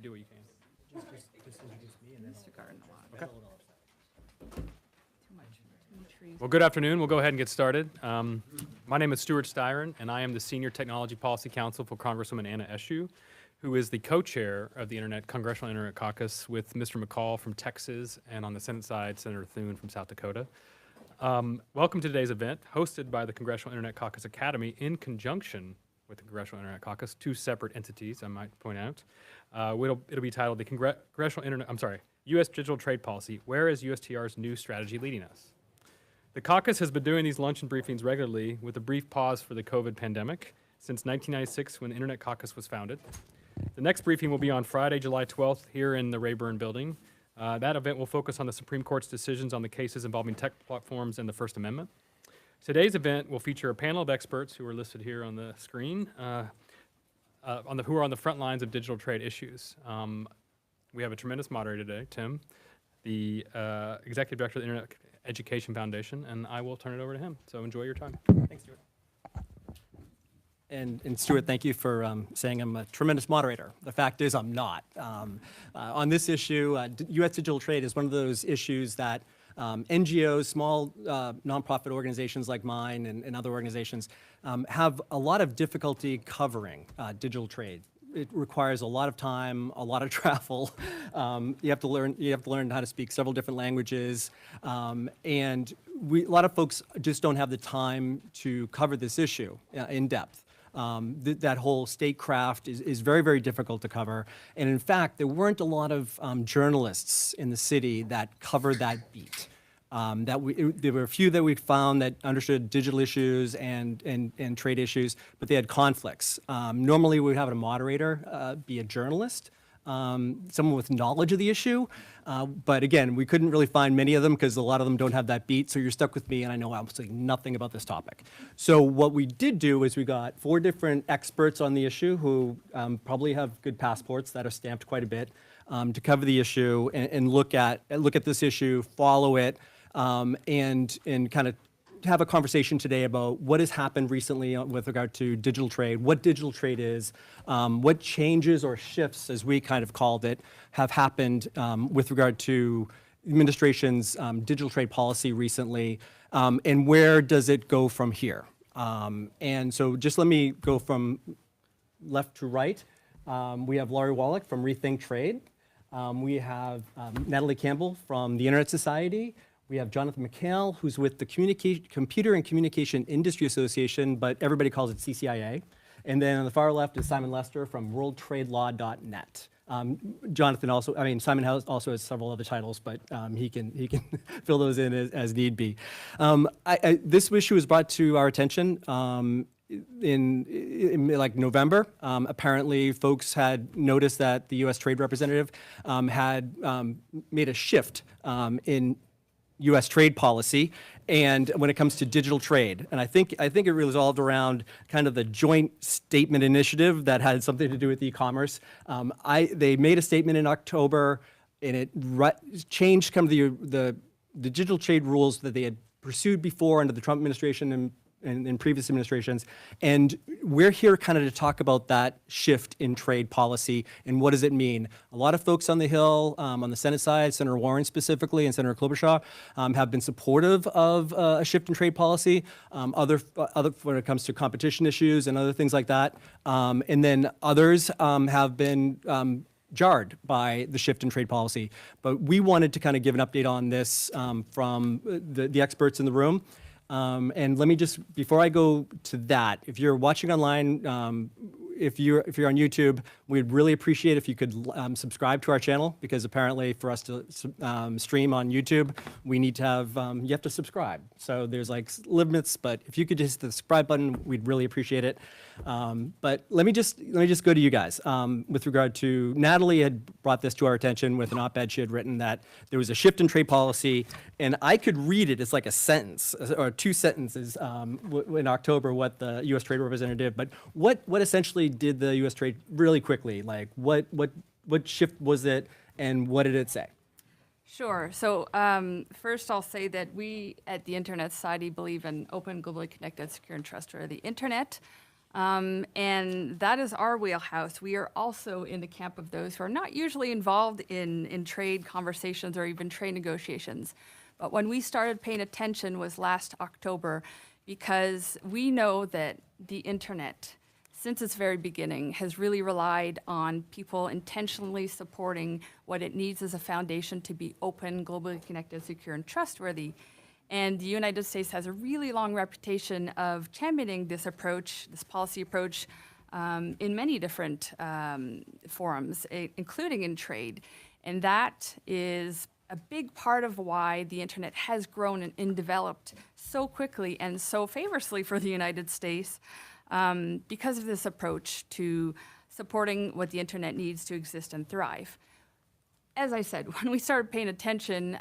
do what you can. Just introduce me and then okay. Well, good afternoon. We'll go ahead and get started. My name is Stuart Styron, and I am the Senior Technology Policy Counsel for Congresswoman Anna Eshoo, who is the co-chair of the Congressional Internet Caucus with Mr. McHale from Texas, and on the Senate side, Senator Thune from South Dakota. Welcome to today's event, hosted by the Congressional Internet Caucus Academy in conjunction with the Congressional Internet Caucus, two separate entities, I might point out. It'll be titled the U.S. Digital Trade Policy, Where is USTR's New Strategy Leading Us? The caucus has been doing these luncheon briefings regularly with a brief pause for the COVID pandemic since 1996 when the Internet Caucus was founded. The next briefing will be on Friday, July 12th here in the Rayburn building. That event will focus on the Supreme Court's decisions on the cases involving tech platforms and the First Amendment. Today's event will feature a panel of experts who are listed here on the screen, who are on the front lines of digital trade issues. We have a tremendous moderator today, Tim, the Executive Director of the Internet Education Foundation, and I will turn it over to him. So enjoy your time. Thanks, Stuart. And Stuart, thank you for saying I'm a tremendous moderator. The fact is I'm not. On this issue, U.S. digital trade is one of those issues that NGOs, small nonprofit organizations like mine and other organizations have a lot of difficulty covering digital trade. It requires a lot of time, a lot of travel. You have to learn how to speak several different languages, and a lot of folks just don't have the time to cover this issue in depth. That whole statecraft is very, very difficult to cover. And in fact, there weren't a lot of journalists in the city that covered that beat. There were a few that we found that understood digital issues and trade issues, but they had conflicts. Normally we would have a moderator be a journalist, someone with knowledge of the issue. But again, we couldn't really find many of them because a lot of them don't have that beat, so you're stuck with me and I know absolutely nothing about this topic. So what we did do is we got 4 different experts on the issue who probably have good passports that are stamped quite a bit to cover the issue and look at this issue, follow it, and kind of have a conversation today about what has happened recently with regard to digital trade, what digital trade is, what changes or shifts, as we kind of called it, have happened with regard to administration's digital trade policy recently, and where does it go from here? And so just let me go from left to right. We have Laurie Wallach from Rethink Trade. We have Natalie Campbell from the Internet Society. We have Jonathan McHale, who's with the Computer and Communication Industry Association, but everybody calls it CCIA. And then on the far left is Simon Lester from worldtradelaw.net. Simon also has several other titles, but he can fill those in as need be. This issue was brought to our attention in like November. Apparently, folks had noticed that the U.S. Trade Representative had made a shift in U.S. trade policy, and when it comes to digital trade, and I think it resolved around kind of the joint statement initiative that had something to do with e-commerce. They made a statement in October, and it changed kind of the digital trade rules that they had pursued before under the Trump administration and in previous administrations, and we're here kind of to talk about that shift in trade policy and what does it mean. A lot of folks on the Hill, on the Senate side, Senator Warren specifically and Senator Klobuchar, have been supportive of a shift in trade policy, other when it comes to competition issues and other things like that, and then others have been jarred by the shift in trade policy. But we wanted to kind of give an update on this from the experts in the room. And let me just, before I go to that, if you're watching online, if you're on YouTube, we'd really appreciate if you could subscribe to our channel, because apparently for us to stream on YouTube, we need to have, you have to subscribe. So there's like limits, but if you could just hit the subscribe button, we'd really appreciate it. But let me just go to you guys. With regard to, Natalie had brought this to our attention with an op-ed she had written that there was a shift in trade policy, and I could read it as like a sentence or 2 sentences in October what the U.S. Trade Representative, but what essentially did the U.S. Trade really quickly, like what shift was it and what did it say? Sure. So first I'll say that we at the Internet Society believe in open, globally connected, secure, and trustworthy internet. And that is our wheelhouse. We are also in the camp of those who are not usually involved in trade conversations or even trade negotiations. But when we started paying attention was last October, because we know that the internet, since its very beginning, has really relied on people intentionally supporting what it needs as a foundation to be open, globally connected, secure, and trustworthy. And the United States has a really long reputation of championing this approach, this policy approach, in many different forums, including in trade. And that is a big part of why the internet has grown and developed so quickly and so favorably for the United States, because of this approach to supporting what the internet needs to exist and thrive. As I said, when we started paying attention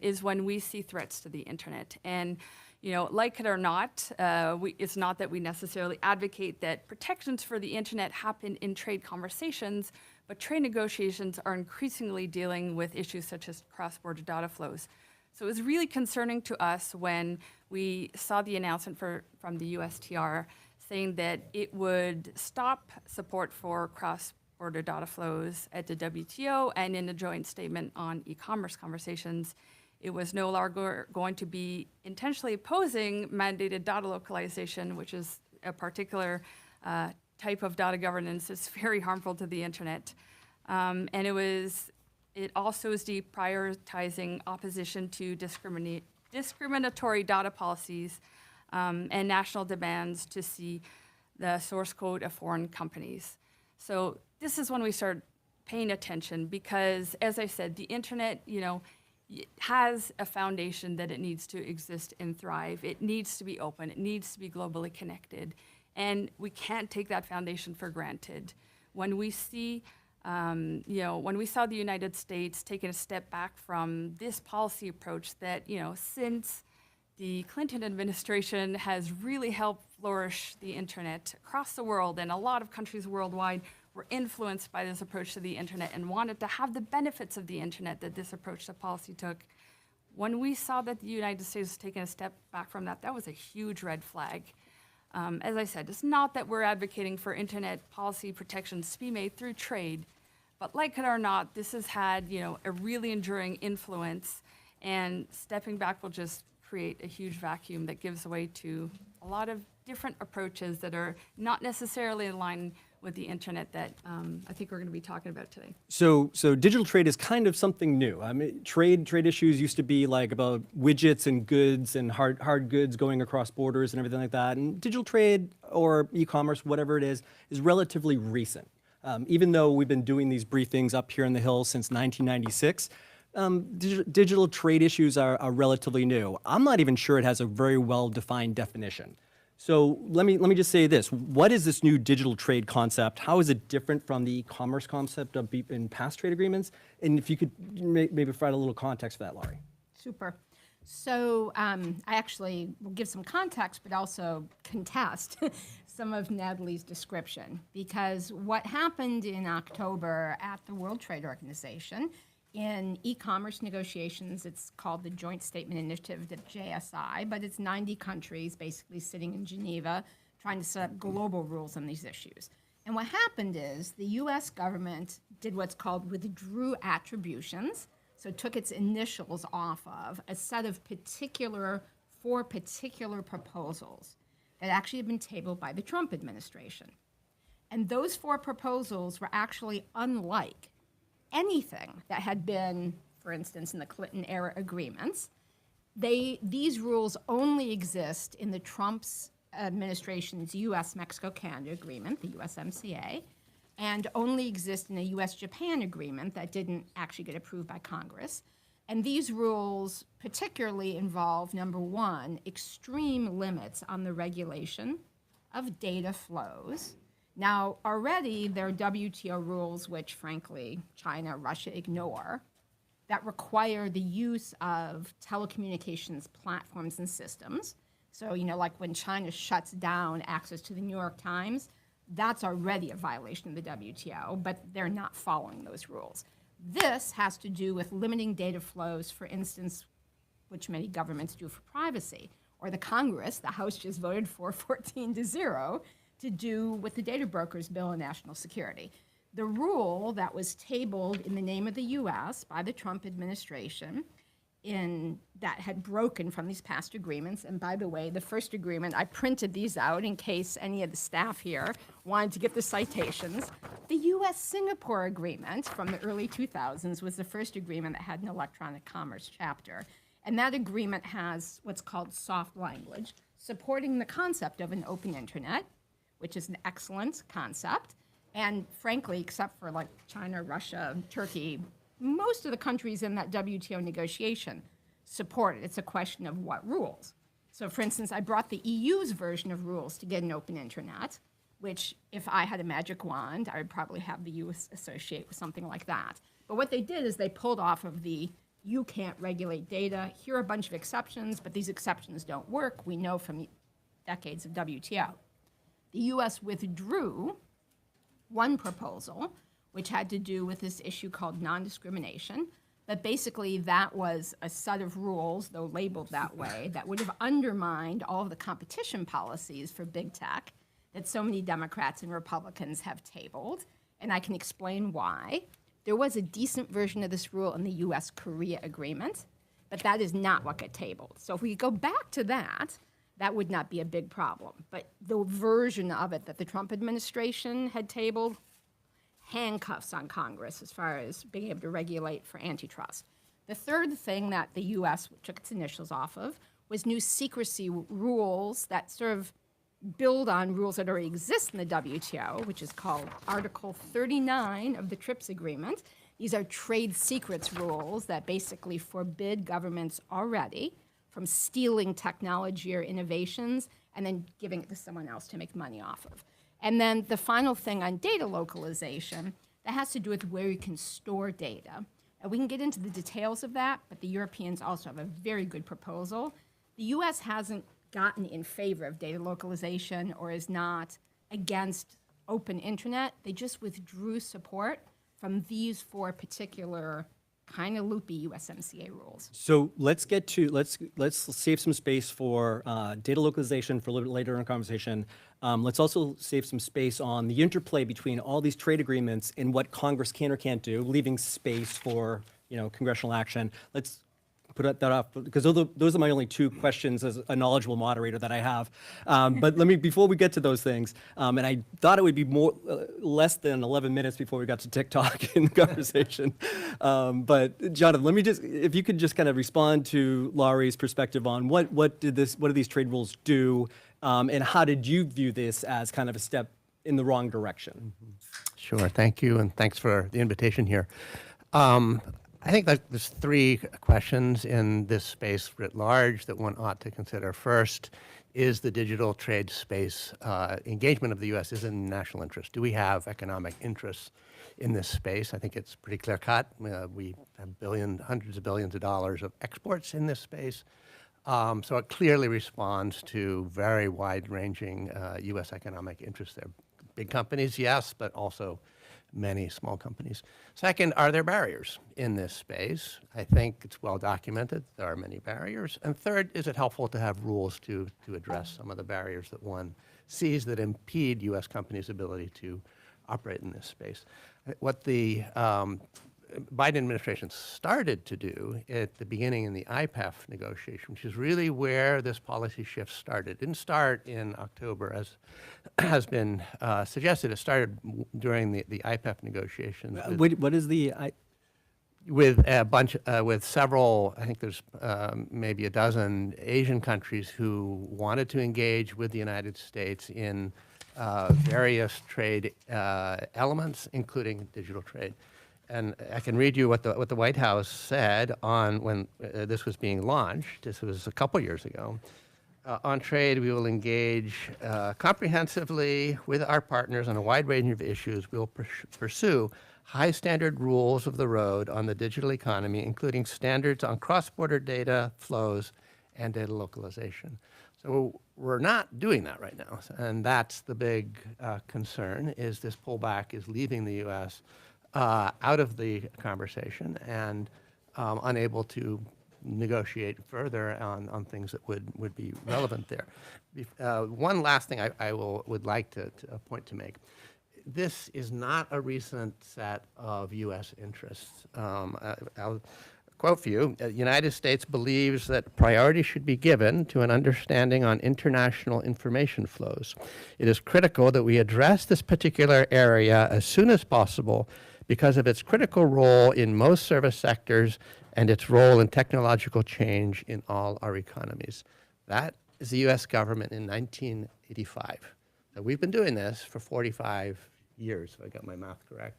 is when we see threats to the internet. And, you know, like it or not, it's not that we necessarily advocate that protections for the internet happen in trade conversations, but trade negotiations are increasingly dealing with issues such as cross-border data flows. So it was really concerning to us when we saw the announcement from the USTR saying that it would stop support for cross-border data flows at the WTO, and in the joint statement on e-commerce conversations, it was no longer going to be intentionally opposing mandated data localization, which is a particular type of data governance that's very harmful to the internet. And it also is deprioritizing opposition to discriminatory data policies and national demands to see the source code of foreign companies. So this is when we start paying attention because, as I said, the internet, you know, has a foundation that it needs to exist and thrive. It needs to be open. It needs to be globally connected. And we can't take that foundation for granted. When we see, when we saw the United States taking a step back from this policy approach that, you know, since the Clinton administration has really helped flourish the internet across the world, and a lot of countries worldwide were influenced by this approach to the internet and wanted to have the benefits of the internet that this approach to policy took. When we saw that the United States was taking a step back from that, that was a huge red flag. As I said, it's not that we're advocating for internet policy protections to be made through trade, but like it or not, this has had, you know, a really enduring influence, and stepping back will just create a huge vacuum that gives way to a lot of different approaches that are not necessarily in line with the internet that I think we're going to be talking about today. So digital trade is kind of something new. I mean, trade issues used to be like about widgets and goods and hard goods going across borders and everything like that. And digital trade or e-commerce, whatever it is relatively recent. Even though we've been doing these briefings up here in the Hill since 1996, digital trade issues are relatively new. I'm not even sure it has a very well-defined definition. So let me just say this. What is this new digital trade concept? How is it different from the e-commerce concept in past trade agreements? And if you could maybe provide a little context for that, Laurie. Super. So I actually will give some context, but also contest some of Natalie's description. Because what happened in October at the World Trade Organization in e-commerce negotiations, it's called the Joint Statement Initiative, the JSI, but it's 90 countries basically sitting in Geneva trying to set up global rules on these issues. And what happened is the US government did what's called withdrew attributions, so it took its initials off of a set of four particular proposals that actually had been tabled by the Trump administration. And those four proposals were actually unlike anything that had been, for instance, in the Clinton-era agreements. These rules only exist in the Trump's administration's U.S.-Mexico-Canada agreement, the USMCA, and only exist in a U.S.-Japan agreement that didn't actually get approved by Congress. And these rules particularly involve, number one, extreme limits on the regulation of data flows. Now, already there are WTO rules, which frankly, China, Russia ignore, that require the use of telecommunications platforms and systems. So, you know, like when China shuts down access to the New York Times, that's already a violation of the WTO, but they're not following those rules. This has to do with limiting data flows, for instance, which many governments do for privacy, or the Congress, the House just voted for 14-0, to do with the data brokers bill and national security. The rule that was tabled in the name of the U.S. by the Trump administration that had broken from these past agreements. And by the way, the first agreement, I printed these out in case any of the staff here wanted to get the citations. The U.S.-Singapore agreement from the early 2000s was the first agreement that had an electronic commerce chapter. And that agreement has what's called soft language, supporting the concept of an open internet, which is an excellent concept. And frankly, except for like China, Russia, Turkey, most of the countries in that WTO negotiation support it. It's a question of what rules. So for instance, I brought the EU's version of rules to get an open internet, which if I had a magic wand, I would probably have the US associate with something like that. But what they did is they pulled off of the you can't regulate data. Here are a bunch of exceptions, but these exceptions don't work. We know from decades of WTO. The US withdrew one proposal, which had to do with this issue called non-discrimination. But basically, that was a set of rules, though labeled that way, that would have undermined all of the competition policies for big tech that so many Democrats and Republicans have tabled. And I can explain why. There was a decent version of this rule in the US-Korea agreement, but that is not what got tabled. So if we go back to that, that would not be a big problem. But the version of it that the Trump administration had tabled, handcuffs on Congress as far as being able to regulate for antitrust. The third thing that the U.S. took its initials off of was new secrecy rules that sort of build on rules that already exist in the WTO, which is called Article 39 of the TRIPS agreement. These are trade secrets rules that basically forbid governments already from stealing technology or innovations and then giving it to someone else to make money off of. And then the final thing on data localization, that has to do with where you can store data. And we can get into the details of that, but the Europeans also have a very good proposal. The US hasn't gotten in favor of data localization or is not against open internet. They just withdrew support from these four particular kind of loopy USMCA rules. So let's save some space for data localization for a little bit later in the conversation. Let's also save some space on the interplay between all these trade agreements and what Congress can or can't do, leaving space for congressional action. Let's put that off because those are my only two questions as a knowledgeable moderator that I have. But before we get to those things, and I thought it would be less than 11 minutes before we got to TikTok in the conversation. But Jonathan, if you could just kind of respond to Laurie's perspective on what do these trade rules do, and how did you view this as kind of a step in the wrong direction? Sure, thank you, and thanks for the invitation here. I think that there's three questions in this space writ large that one ought to consider. First, is the digital trade space engagement of the U.S. is in national interest? Do we have economic interests in this space? I think it's pretty clear cut. We have hundreds of billions of dollars of exports in this space. So it clearly responds to very wide-ranging U.S. economic interests there. Big companies, yes, but also many small companies. Second, are there barriers in this space? I think it's well documented. There are many barriers. And third, is it helpful to have rules to address some of the barriers that one sees that impede U.S. companies' ability to operate in this space? What the Biden administration started to do at the beginning in the IPEF negotiation, which is really where this policy shift started. It didn't start in October, as has been suggested. It started during the IPEF negotiations. What is the... With a bunch, with several, I think there's maybe a dozen Asian countries who wanted to engage with the United States in various trade elements, including digital trade. And I can read you what the White House said on when this was being launched. This was a couple years ago. On trade, we will engage comprehensively with our partners on a wide range of issues. We will pursue high standard rules of the road on the digital economy, including standards on cross-border data flows and data localization. So we're not doing that right now. And that's the big concern, is this pullback is leaving the U.S. Out of the conversation and unable to negotiate further on things that would be relevant there. One last thing I would like to a point to make. This is not a recent set of U.S. interests. I'll quote for you. The United States believes that priority should be given to an understanding on international information flows. It is critical that we address this particular area as soon as possible because of its critical role in most service sectors and its role in technological change in all our economies. That is the U.S. government in 1985. So we've been doing this for 45 years, if I got my math correct.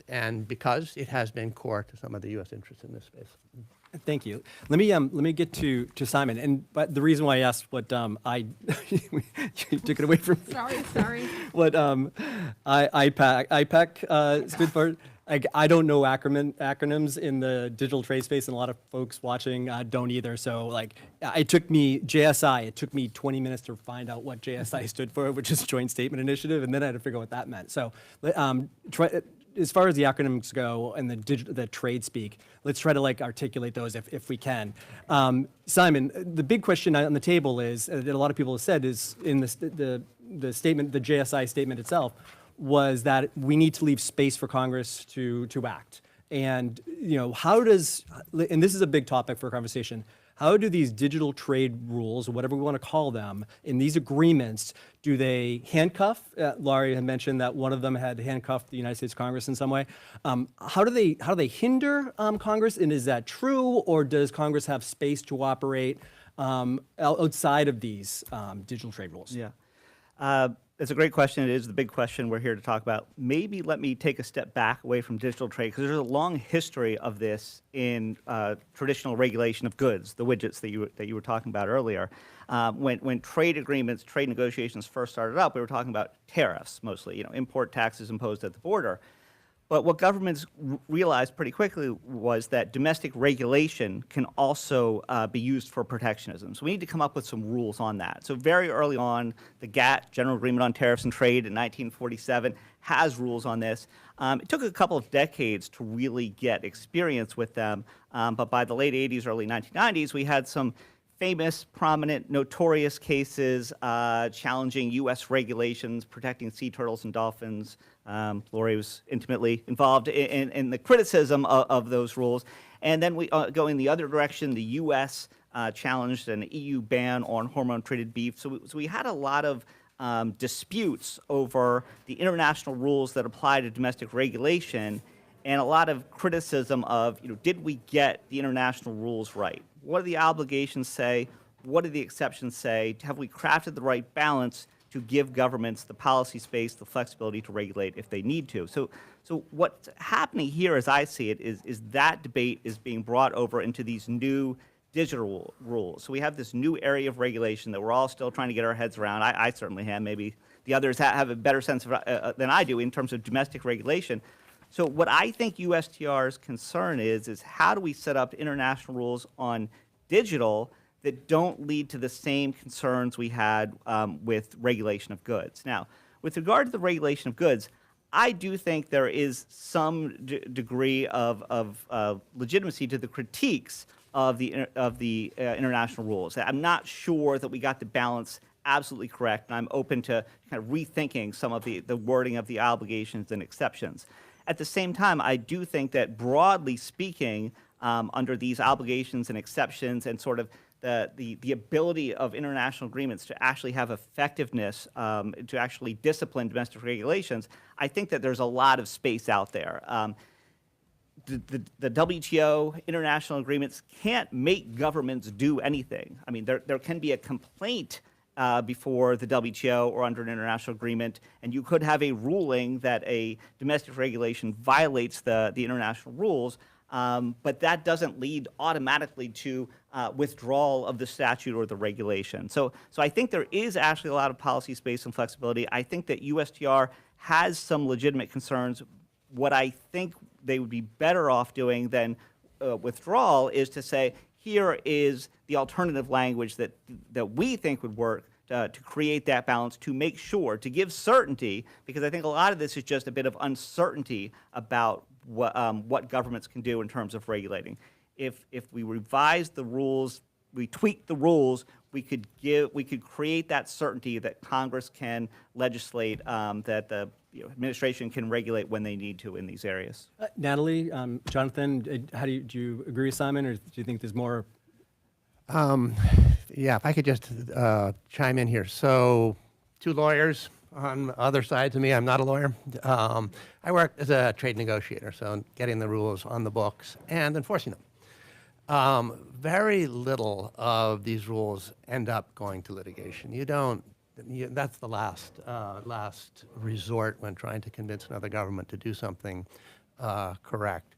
And because it has been core to some of the U.S. interests in this space. Thank you. Let me get to Simon. But the reason why I asked what you took it away from me. Sorry. What IPAC stood for. I don't know acronyms in the digital trade space, and a lot of folks watching don't either. So it took me 20 minutes to find out what JSI stood for, which is Joint Statement Initiative, and then I had to figure out what that meant. So as far as the acronyms go and the trade speak, let's try to articulate those if we can. Simon, the big question on the table is that a lot of people have said is in the statement, the JSI statement itself, was that we need to leave space for Congress to act. And how does, and this is a big topic for a conversation, how do these digital trade rules, or whatever we want to call them, in these agreements, do they handcuff? Laurie had mentioned that one of them had handcuffed the United States Congress in some way. How do they hinder Congress? And is that true, or does Congress have space to operate outside of these digital trade rules? Yeah. It's a great question. It is the big question we're here to talk about. Maybe let me take a step back away from digital trade, because there's a long history of this in traditional regulation of goods, the widgets that you were talking about earlier. When trade agreements, trade negotiations first started up, we were talking about tariffs mostly, import taxes imposed at the border. But what governments realized pretty quickly was that domestic regulation can also be used for protectionism. So we need to come up with some rules on that. So very early on, the GATT, General Agreement on Tariffs and Trade in 1947, has rules on this. It took a couple of decades to really get experience with them, but by the late 80s, early 1990s, we had some famous, prominent, notorious cases challenging U.S. regulations protecting sea turtles and dolphins. Laurie was intimately involved in the criticism of those rules. And then we go in the other direction. The U.S. Challenged an EU ban on hormone-treated beef. So we had a lot of disputes over the international rules that apply to domestic regulation, and a lot of criticism of, did we get the international rules right? What do the obligations say? What do the exceptions say? Have we crafted the right balance to give governments the policy space, the flexibility to regulate if they need to? So what's happening here, as I see it, is that debate is being brought over into these new digital rules. So we have this new area of regulation that we're all still trying to get our heads around. I certainly am. Maybe the others have a better sense of than I do in terms of domestic regulation. So what I think USTR's concern is how do we set up international rules on digital that don't lead to the same concerns we had with regulation of goods. Now, with regard to the regulation of goods, I do think there is some degree of legitimacy to the critiques of the international rules. I'm not sure that we got the balance absolutely correct, and I'm open to kind of rethinking some of the wording of the obligations and exceptions. At the same time, I do think that broadly speaking, under these obligations and exceptions and sort of the ability of international agreements to actually have effectiveness, to actually discipline domestic regulations, I think that there's a lot of space out there. The WTO international agreements can't make governments do anything. I mean, there can be a complaint before the WTO or under an international agreement, and you could have a ruling that a domestic regulation violates the international rules, but that doesn't lead automatically to withdrawal of the statute or the regulation. So I think there is actually a lot of policy space and flexibility. I think that USTR has some legitimate concerns. What I think they would be better off doing than withdrawal is to say, here is the alternative language that we think would work to create that balance, to make sure, to give certainty, because I think a lot of this is just a bit of uncertainty about what governments can do in terms of regulating. if we revise the rules, we tweak the rules, we could create that certainty that Congress can legislate, that the administration can regulate when they need to in these areas. Natalie, Jonathan, do you agree with Simon, or do you think there's more? Yeah, if I could just chime in here. So, two lawyers on other sides of me. I'm not a lawyer. I work as a trade negotiator, so getting the rules on the books and enforcing them. Very little of these rules end up going to litigation. That's the last resort when trying to convince another government to do something correct.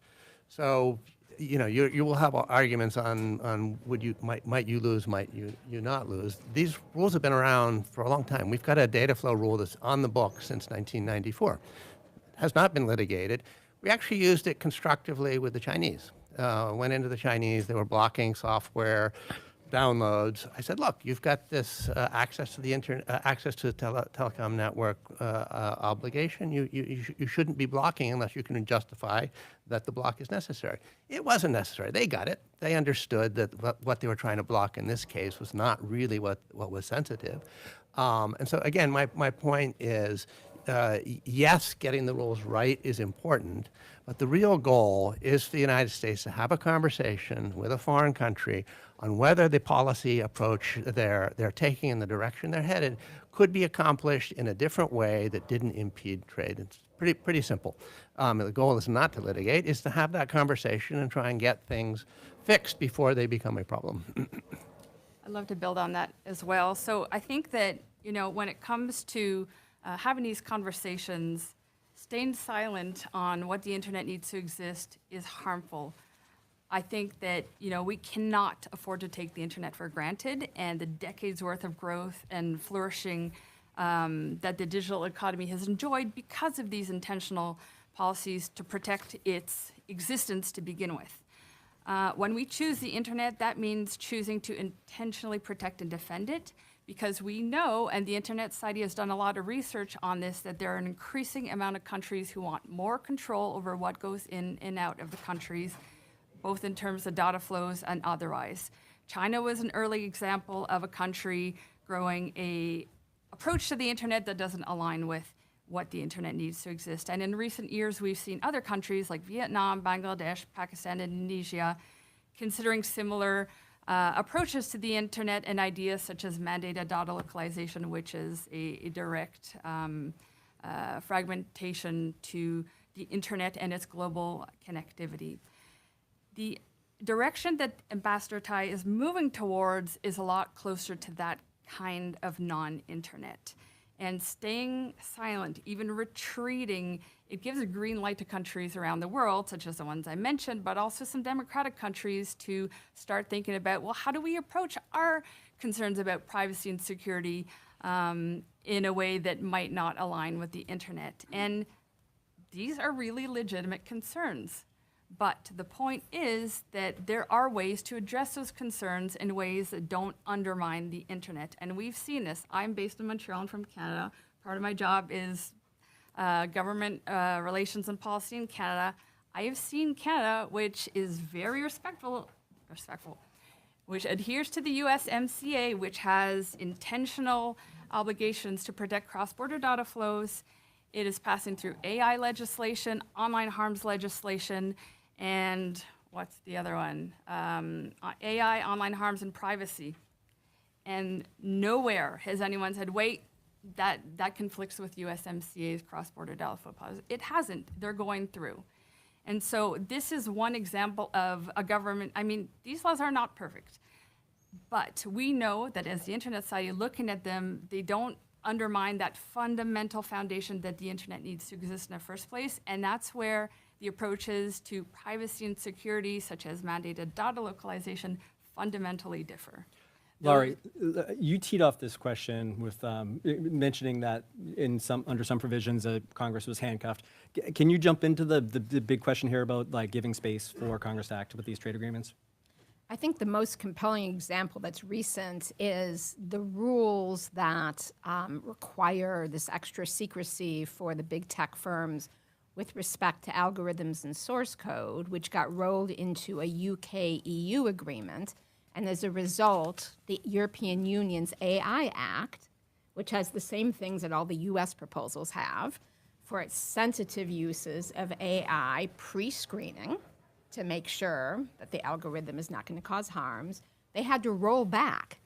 So, you will have arguments on might you lose, might you not lose. These rules have been around for a long time. We've got a data flow rule that's on the books since 1994. It has not been litigated. We actually used it constructively with the Chinese. Went into the Chinese, they were blocking software downloads. I said, look, you've got this access to the internet, access to the telecom network obligation. You shouldn't be blocking unless you can justify that the block is necessary. It wasn't necessary. They got it. They understood that what they were trying to block in this case was not really what was sensitive. And so again, my point is, yes, getting the rules right is important, but the real goal is for the United States to have a conversation with a foreign country on whether the policy approach they're taking in the direction they're headed could be accomplished in a different way that didn't impede trade. It's pretty simple. The goal is not to litigate, is to have that conversation and try and get things fixed before they become a problem. I'd love to build on that as well. So I think that, when it comes to having these conversations, staying silent on what the internet needs to exist is harmful. I think that, we cannot afford to take the internet for granted, and the decades worth of growth and flourishing that the digital economy has enjoyed because of these intentional policies to protect its existence to begin with. When we choose the internet, that means choosing to intentionally protect and defend it, because we know, and the Internet Society has done a lot of research on this, that there are an increasing amount of countries who want more control over what goes in and out of the countries, both in terms of data flows and otherwise. China was an early example of a country growing a approach to the internet that doesn't align with what the internet needs to exist. And in recent years, we've seen other countries like Vietnam, Bangladesh, Pakistan, and Indonesia considering similar approaches to the internet and ideas such as mandated data localization, which is a direct fragmentation to the internet and its global connectivity. The direction that Ambassador Tai is moving towards is a lot closer to that kind of non-internet. And staying silent, even retreating, it gives a green light to countries around the world, such as the ones I mentioned, but also some democratic countries to start thinking about, well, how do we approach our concerns about privacy and security in a way that might not align with the internet? And these are really legitimate concerns. But the point is that there are ways to address those concerns in ways that don't undermine the internet. And we've seen this. I'm based in Montreal and from Canada. Part of my job is government relations and policy in Canada. I have seen Canada, which is very respectful, which adheres to the USMCA, which has intentional obligations to protect cross-border data flows. It is passing through AI legislation, online harms legislation, and what's the other one? AI, online harms, and privacy. And nowhere has anyone said, wait, that conflicts with USMCA's cross-border data flow policy. It hasn't. They're going through. And so this is one example of a government. I mean, these laws are not perfect. But we know that as the Internet Society, looking at them, they don't undermine that fundamental foundation that the internet needs to exist in the first place. And that's where the approaches to privacy and security, such as mandated data localization, fundamentally differ. Laurie, you teed off this question with mentioning that under some provisions, Congress was handcuffed. Can you jump into the big question here about giving space for Congress to act with these trade agreements? I think the most compelling example that's recent is the rules that require this extra secrecy for the big tech firms with respect to algorithms and source code, which got rolled into a UK-EU agreement. And as a result, the European Union's AI Act, which has the same things that all the US proposals have, for its sensitive uses of AI pre-screening to make sure that the algorithm is not going to cause harms, they had to roll back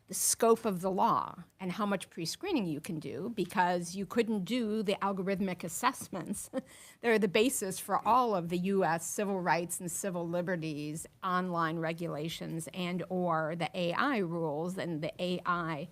the scope of the law and how much pre-screening you can do because you couldn't do the algorithmic assessments that are the basis for all of the U.S. civil rights and civil liberties, online regulations, and or the AI rules and the AI,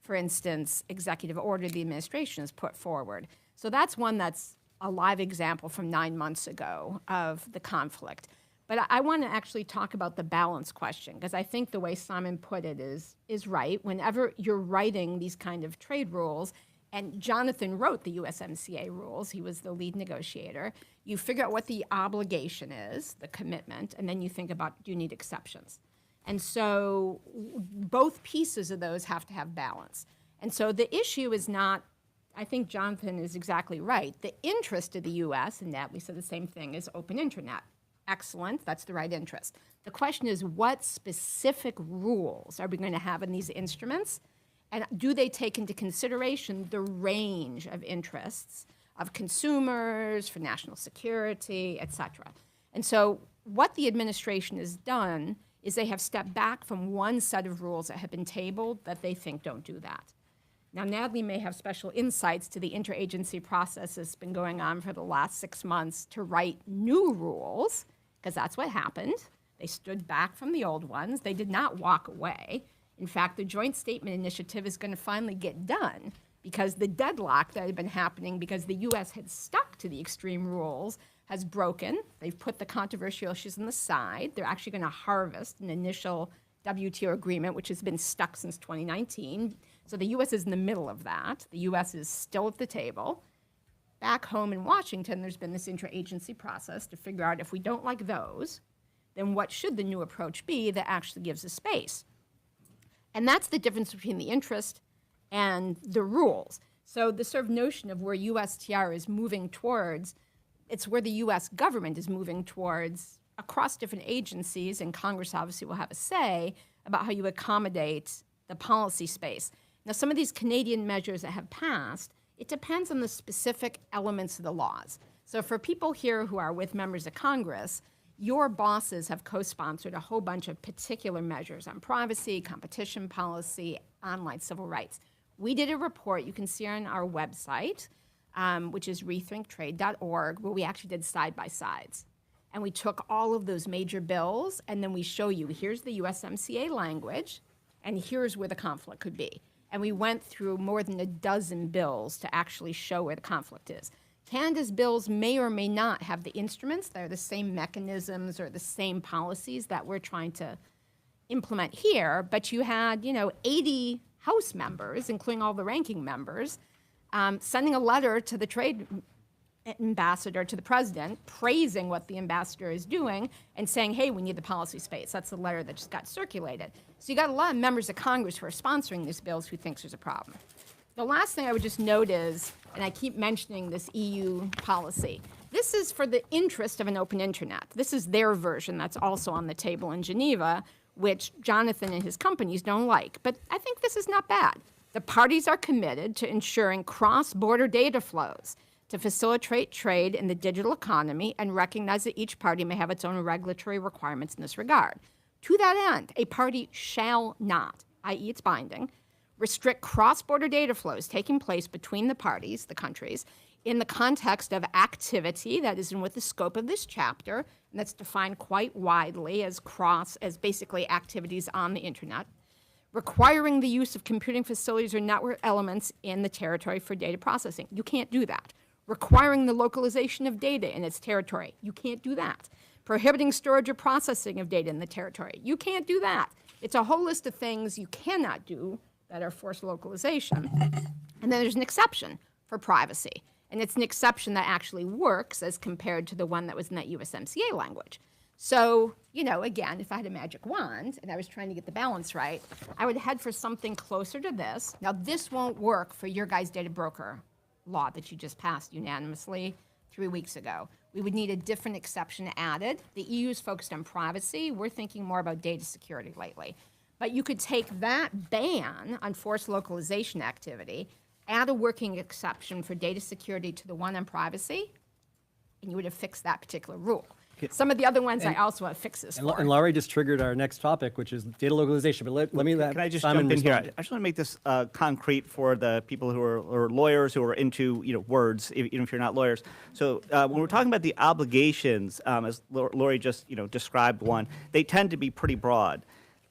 for instance, executive order the administration has put forward. So that's one that's a live example from 9 months ago of the conflict. But I want to actually talk about the balance question, because I think the way Simon put it is right. Whenever you're writing these kind of trade rules, and Jonathan wrote the USMCA rules, he was the lead negotiator, you figure out what the obligation is, the commitment, and then you think about, do you need exceptions? And so both pieces of those have to have balance. And so the issue is not, I think Jonathan is exactly right. The interest of the US, and Natalie said the same thing, is open internet. Excellent, that's the right interest. The question is, what specific rules are we going to have in these instruments? And do they take into consideration the range of interests of consumers, for national security, et cetera? And so what the administration has done is they have stepped back from one set of rules that have been tabled that they think don't do that. Now, Natalie may have special insights to the interagency process that's been going on for the last 6 months to write new rules, because that's what happened. They stood back from the old ones. They did not walk away. In fact, the Joint Statement Initiative is going to finally get done because the deadlock that had been happening because the U.S. had stuck to the extreme rules has broken. They've put the controversial issues on the side. They're actually going to harvest an initial WTO agreement, which has been stuck since 2019. So the U.S. is in the middle of that. The U.S. is still at the table. Back home in Washington, there's been this interagency process to figure out if we don't like those, then what should the new approach be that actually gives us space? And that's the difference between the interest and the rules. So the sort of notion of where USTR is moving towards, it's where the U.S. government is moving towards across different agencies, and Congress obviously will have a say about how you accommodate the policy space. Now, some of these Canadian measures that have passed, it depends on the specific elements of the laws. So for people here who are with members of Congress, your bosses have co-sponsored a whole bunch of particular measures on privacy, competition policy, online civil rights. We did a report you can see on our website, which is rethinktrade.org, where we actually did side-by-sides. And we took all of those major bills, and then we show you, here's the USMCA language, and here's where the conflict could be. And we went through more than a dozen bills to actually show where the conflict is. Canada's bills may or may not have the instruments. They're the same mechanisms or the same policies that we're trying to implement here, but you had, 80 House members, including all the ranking members, sending a letter to the trade ambassador, to the president, praising what the ambassador is doing and saying, hey, we need the policy space. That's the letter that just got circulated. So you got a lot of members of Congress who are sponsoring these bills who thinks there's a problem. The last thing I would just note is, and I keep mentioning this EU policy, this is for the interest of an open internet. This is their version that's also on the table in Geneva, which Jonathan and his companies don't like. But I think this is not bad. The parties are committed to ensuring cross-border data flows to facilitate trade in the digital economy and recognize that each party may have its own regulatory requirements in this regard. To that end, a party shall not, i.e. it's binding, restrict cross-border data flows taking place between the parties, the countries, in the context of activity that is in with the scope of this chapter, and that's defined quite widely as basically activities on the internet, requiring the use of computing facilities or network elements in the territory for data processing. You can't do that. Requiring the localization of data in its territory. You can't do that. Prohibiting storage or processing of data in the territory. You can't do that. It's a whole list of things you cannot do that are forced localization. And then there's an exception for privacy. And it's an exception that actually works as compared to the one that was in that USMCA language. So, again, if I had a magic wand and I was trying to get the balance right, I would head for something closer to this. Now, this won't work for your guys' data broker law that you just passed unanimously. 3 weeks ago. We would need a different exception added. The EU is focused on privacy. We're thinking more about data security lately. But you could take that ban on forced localization activity, add a working exception for data security to the one on privacy, and you would have fixed that particular rule. Some of the other ones I also have fixes for. And Laurie just triggered our next topic, which is data localization. But let me let Can I just Simon jump in here? respond. I just want to make this concrete for the people who are lawyers who are into words, even if you're not lawyers. So when we're talking about the obligations, as Laurie just described one, they tend to be pretty broad.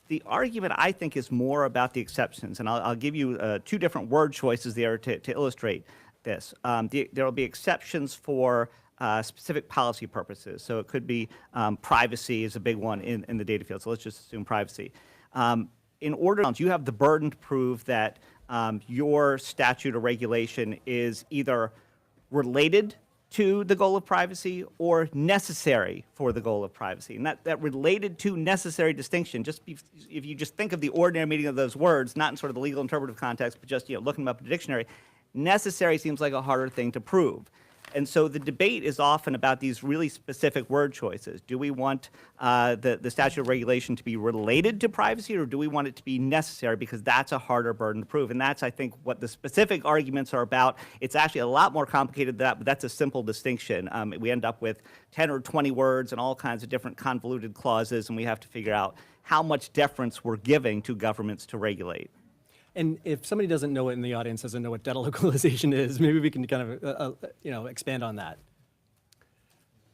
The argument, I think, is more about the exceptions, and I'll give you two different word choices there to illustrate this. There will be exceptions for specific policy purposes. So it could be privacy is a big one in the data field. So let's just assume privacy. In order, you have the burden to prove that your statute or regulation is either related to the goal of privacy or necessary for the goal of privacy. And that related to necessary distinction, if you just think of the ordinary meaning of those words, not in sort of the legal interpretive context, but just looking them up in the dictionary, necessary seems like a harder thing to prove. And so the debate is often about these really specific word choices. Do we want the statute of regulation to be related to privacy, or do we want it to be necessary, because that's a harder burden to prove? And that's, I think, what the specific arguments are about. It's actually a lot more complicated than that, but that's a simple distinction. We end up with 10 or 20 words and all kinds of different convoluted clauses, and we have to figure out how much deference we're giving to governments to regulate. And if somebody doesn't know it in the audience, doesn't know what data localization is, maybe we can kind of expand on that.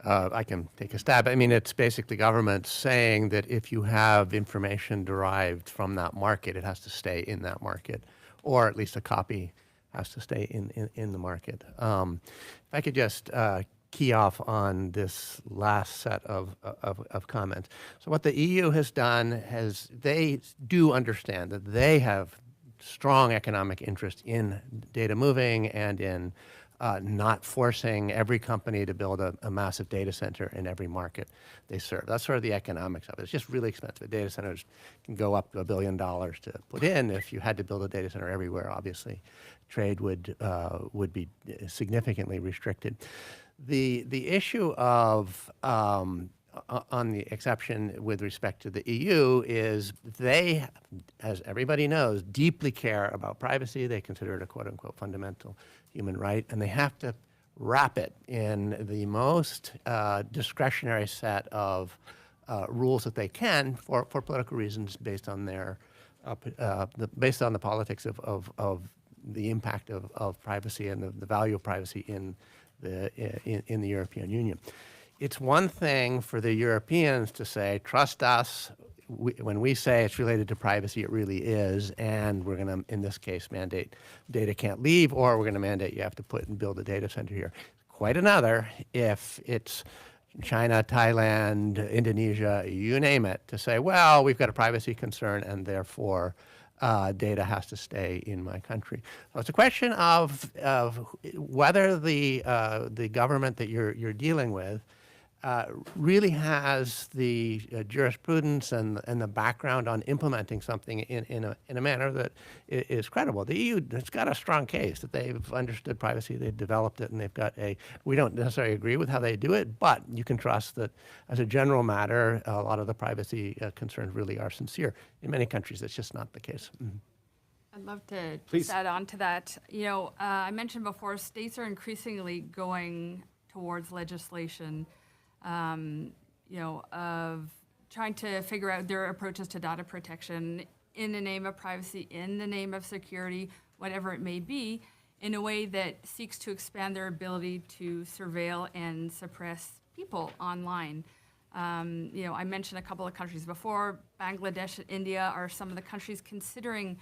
I can take a stab. I mean, it's basically government saying that if you have information derived from that market, it has to stay in that market, or at least a copy has to stay in the market. If I could just key off on this last set of comments. So what the EU has done they do understand that they have strong economic interest in data moving and in not forcing every company to build a massive data center in every market they serve. That's sort of the economics of it. It's just really expensive. Data centers can go up to $1 billion to put in. If you had to build a data center everywhere, obviously, trade would be significantly restricted. The issue of on the exception with respect to the EU is they, as everybody knows, deeply care about privacy. They consider it a quote-unquote fundamental human right, and they have to wrap it in the most discretionary set of rules that they can for political reasons based on their based on the politics of the impact of privacy and the value of privacy in the European Union. It's one thing for the Europeans to say, trust us, when we say it's related to privacy, it really is, and we're going to, in this case, mandate data can't leave, or we're going to mandate you have to put and build a data center here. Quite another if it's China, Thailand, Indonesia, you name it, to say, well, we've got a privacy concern, and therefore data has to stay in my country. So it's a question of whether the government that you're dealing with really has the jurisprudence and the background on implementing something in a manner that is credible. The EU has got a strong case that they've understood privacy, they've developed it, and they've got we don't necessarily agree with how they do it, but you can trust that as a general matter, a lot of the privacy concerns really are sincere. In many countries, that's just not the case. Mm-hmm. I'd love to Please. just add on to that. I mentioned before, states are increasingly going towards legislation, of trying to figure out their approaches to data protection in the name of privacy, in the name of security, whatever it may be, in a way that seeks to expand their ability to surveil and suppress people online. I mentioned a couple of countries before. Bangladesh and India are some of the countries considering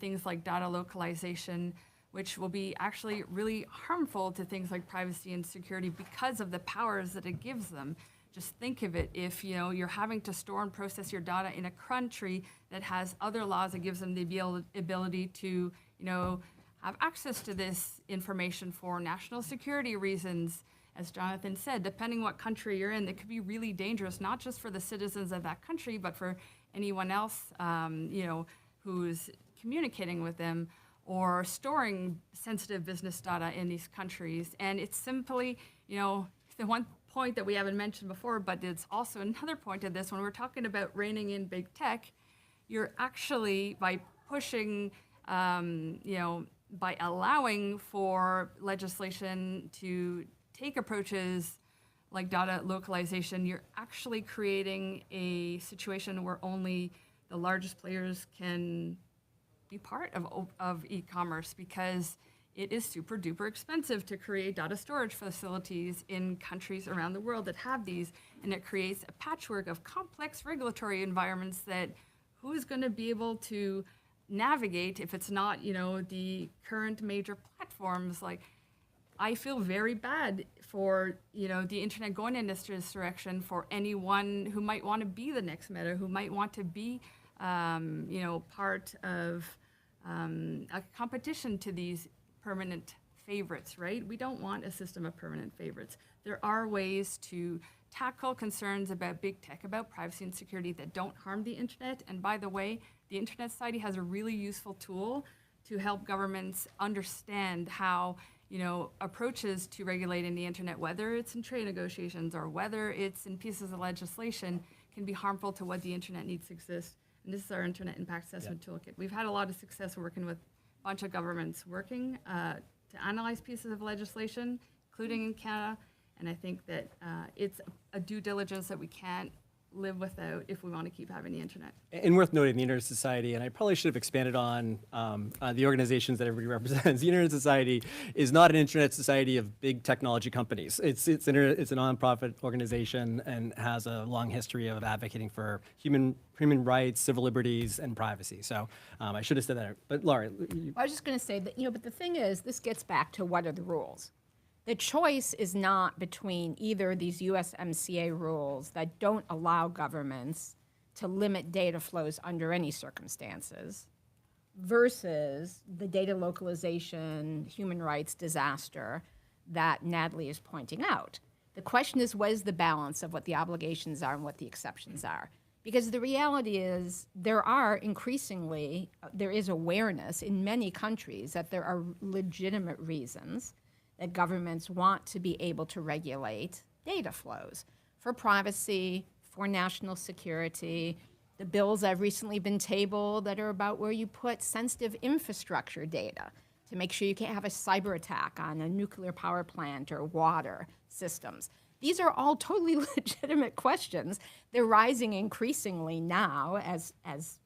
things like data localization, which will be actually really harmful to things like privacy and security because of the powers that it gives them. Just think of it, if you're having to store and process your data in a country that has other laws that gives them the ability to have access to this information for national security reasons. As Jonathan said, depending what country you're in, it could be really dangerous, not just for the citizens of that country, but for anyone else, who's communicating with them. or storing sensitive business data in these countries. And it's simply, the one point that we haven't mentioned before, but it's also another point of this, when we're talking about reining in big tech, you're actually, by pushing, by allowing for legislation to take approaches like data localization, you're actually creating a situation where only the largest players can be part of e-commerce, because it is super duper expensive to create data storage facilities in countries around the world that have these, and it creates a patchwork of complex regulatory environments that who's going to be able to navigate if it's not, the current major platforms. Like, I feel very bad for, the internet going in this direction, for anyone who might want to be the next Meta, who might want to be, part of a competition to these permanent favorites, right? We don't want a system of permanent favorites. There are ways to tackle concerns about big tech, about privacy and security that don't harm the internet. And by the way, the Internet Society has a really useful tool to help governments understand how, approaches to regulating the internet, whether it's in trade negotiations or whether it's in pieces of legislation, can be harmful to what the internet needs to exist. And this is our Internet Impact Assessment Toolkit. We've had a lot of success working with a bunch of governments working to analyze pieces of legislation, including in Canada. And I think that it's a due diligence that we can't live without if we want to keep having the internet. And worth noting, the Internet Society, and I probably should have expanded on the organizations that everybody represents. The Internet Society is not an Internet Society of big technology companies. It's a nonprofit organization and has a long history of advocating for human rights, civil liberties, and privacy. So I should have said that. But Laura, I was just going to say that, but the thing is, this gets back to what are the rules. The choice is not between either these USMCA rules that don't allow governments to limit data flows under any circumstances versus the data localization, human rights disaster that Natalie is pointing out. The question is, what is the balance of what the obligations are and what the exceptions are? Because the reality is there is awareness in many countries that there are legitimate reasons that governments want to be able to regulate data flows for privacy, for national security. The bills that have recently been tabled that are about where you put sensitive infrastructure data to make sure you can't have a cyber attack on a nuclear power plant or water systems. These are all totally legitimate questions. They're rising increasingly now as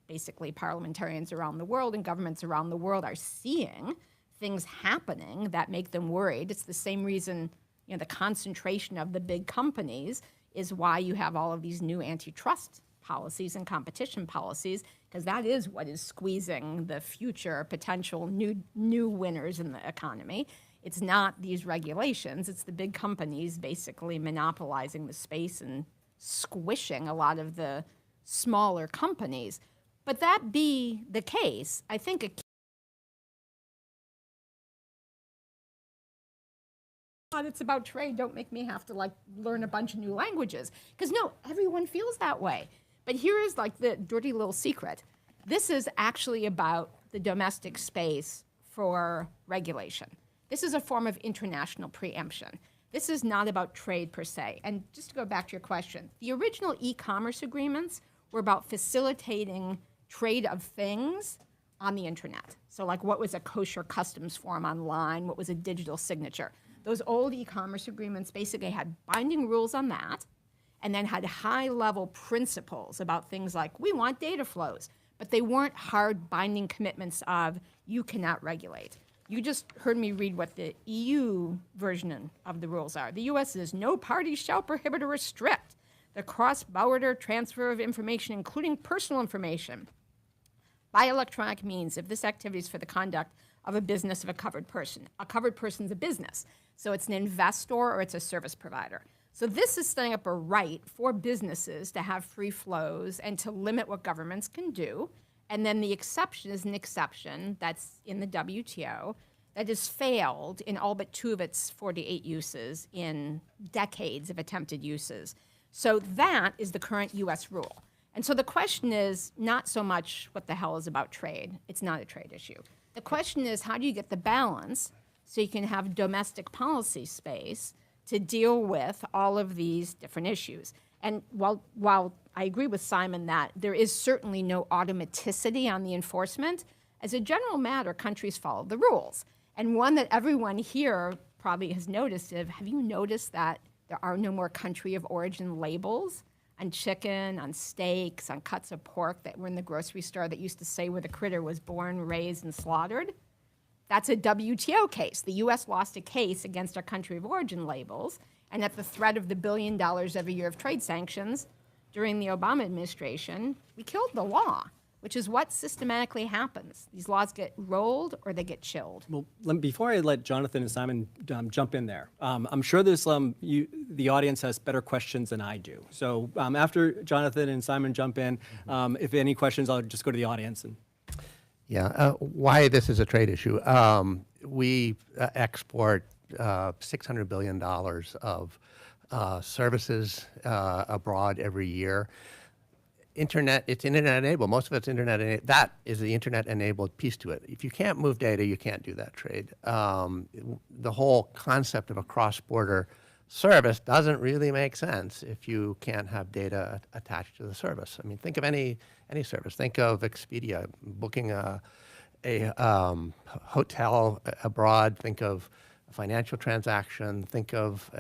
basically parliamentarians around the world and governments around the world are seeing things happening that make them worried. It's the same reason, the concentration of the big companies is why you have all of these new antitrust policies and competition policies, because that is what is squeezing the future potential new winners in the economy. It's not these regulations, it's the big companies basically monopolizing the space and squishing a lot of the smaller companies. But that be the case, I think it's about trade, don't make me have to learn a bunch of new languages. Because no, everyone feels that way. But here is the dirty little secret. This is actually about the domestic space for regulation. This is a form of international preemption. This is not about trade per se. And just to go back to your question, the original e-commerce agreements were about facilitating trade of things on the internet. So what was a kosher customs form online? What was a digital signature? Those old e-commerce agreements basically had binding rules on that and then had high-level principles about things like, we want data flows, but they weren't hard binding commitments of, you cannot regulate. You just heard me read what the EU version of the rules are. The US says, no party shall prohibit or restrict the cross-border transfer of information, including personal information, by electronic means if this activity is for the conduct of a business of a covered person. A covered person's a business. So it's an investor or it's a service provider. So this is setting up a right for businesses to have free flows and to limit what governments can do. And then the exception is an exception that's in the WTO that has failed in all but 2 of its 48 uses in decades of attempted uses. So that is the current US rule. And so the question is not so much what the hell is about trade. It's not a trade issue. The question is, how do you get the balance so you can have domestic policy space to deal with all of these different issues? And while I agree with Simon that there is certainly no automaticity on the enforcement, as a general matter, countries follow the rules. And one that everyone here probably has noticed is, have you noticed that there are no more country of origin labels on chicken, on steaks, on cuts of pork that were in the grocery store that used to say where the critter was born, raised, and slaughtered? That's a WTO case. The U.S. lost a case against our country of origin labels, and at the threat of the $1 billion every year of trade sanctions during the Obama administration, we killed the law, which is what systematically happens. These laws get rolled or they get chilled. Well, before I let Jonathan and Simon jump in there, I'm sure there's the audience has better questions than I do. So after Jonathan and Simon jump in, if any questions, I'll just go to the audience. Yeah, why this is a trade issue. We export $600 billion of services abroad every year. Internet, it's internet-enabled. Most of it's internet-enabled. That is the internet-enabled piece to it. If you can't move data, you can't do that trade. The whole concept of a cross-border service doesn't really make sense if you can't have data attached to the service. I mean, think of any service. Think of Expedia, booking a hotel abroad. Think of a financial transaction. Think of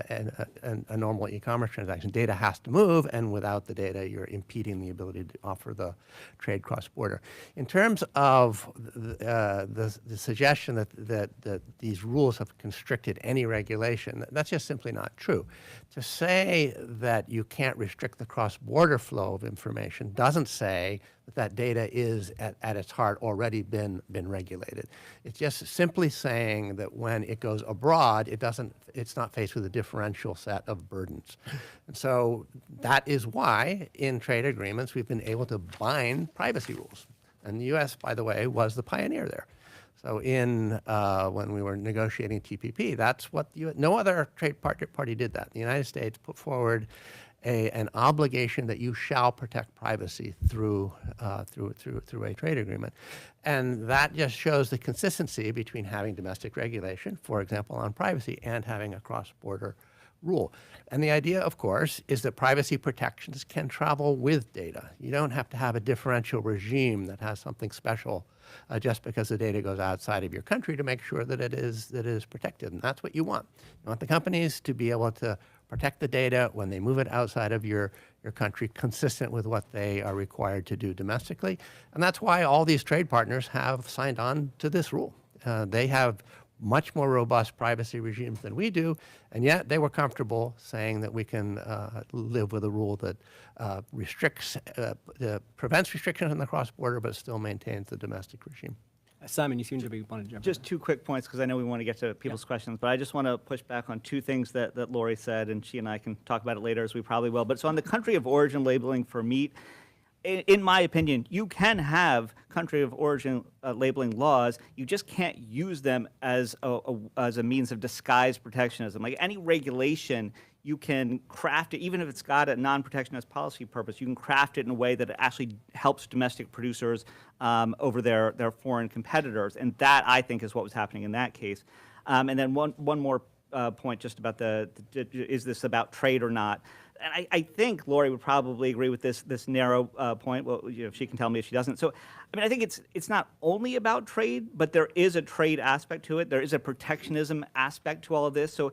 a normal e-commerce transaction. Data has to move, and without the data, you're impeding the ability to offer the trade cross-border. In terms of the suggestion that these rules have constricted any regulation, that's just simply not true. To say that you can't restrict the cross-border flow of information doesn't say that data is at its heart already been regulated. It's just simply saying that when it goes abroad, it's not faced with a differential set of burdens. And so that is why in trade agreements we've been able to bind privacy rules. And the US, by the way, was the pioneer there. So when we were negotiating TPP, that's what no other trade party did that. The United States put forward an obligation that you shall protect privacy through a trade agreement. And that just shows the consistency between having domestic regulation, for example, on privacy, and having a cross-border rule. And the idea, of course, is that privacy protections can travel with data. You don't have to have a differential regime that has something special just because the data goes outside of your country to make sure that it is protected. And that's what you want. You want the companies to be able to protect the data when they move it outside of your country, consistent with what they are required to do domestically. And that's why all these trade partners have signed on to this rule. They have much more robust privacy regimes than we do, and yet they were comfortable saying that we can live with a rule that prevents restrictions on the cross-border but still maintains the domestic regime. Simon, you seem to be wanting to jump in. Just two quick points, because I know we want to get to people's questions, but I just want to push back on two things that Lori said, and she and I can talk about it later, as we probably will. But so on the country of origin labeling for meat, in my opinion, you can have country of origin labeling laws. You just can't use them as a means of disguised protectionism. Like any regulation, you can craft it, even if it's got a non-protectionist policy purpose, you can craft it in a way that it actually helps domestic producers over their foreign competitors. And that, I think, is what was happening in that case. And then one more point just about is this about trade or not? And I think Lori would probably agree with this narrow point. Well, she can tell me if she doesn't. So, I mean, I think it's not only about trade, but there is a trade aspect to it. There is a protectionism aspect to all of this. So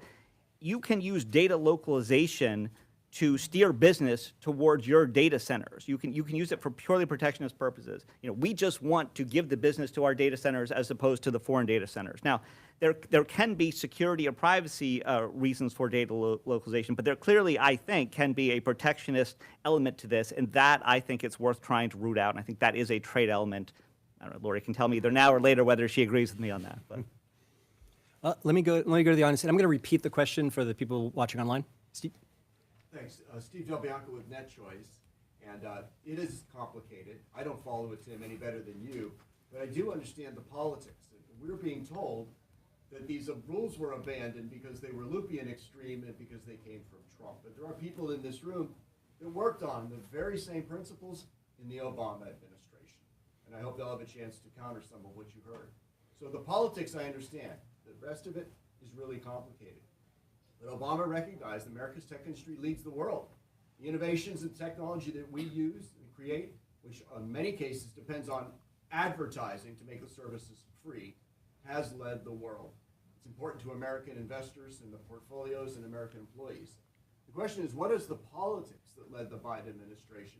you can use data localization to steer business towards your data centers. You can use it for purely protectionist purposes. We just want to give the business to our data centers as opposed to the foreign data centers. Now, there can be security or privacy reasons for data localization, but there clearly, I think, can be a protectionist element to this, and that, I think, it's worth trying to root out, and I think that is a trade element. I don't know, Lori can tell me either now or later whether she agrees with me on that. But. Let me go to the audience, and I'm going to repeat the question for the people watching online. Steve? Thanks. Steve Del Bianco with NetChoice, and it is complicated. I don't follow it, Tim, any better than you, but I do understand the politics. We're being told that these rules were abandoned because they were loopy and extreme and because they came from Trump. But there are people in this room that worked on the very same principles in the Obama administration, and I hope they'll have a chance to counter some of what you heard. So the politics I understand. The rest of it is really complicated. But Obama recognized America's tech industry leads the world. The innovations and technology that we use and create, which in many cases depends on advertising to make the services free, has led the world. It's important to American investors and the portfolios and American employees. The question is, what is the politics that led the Biden administration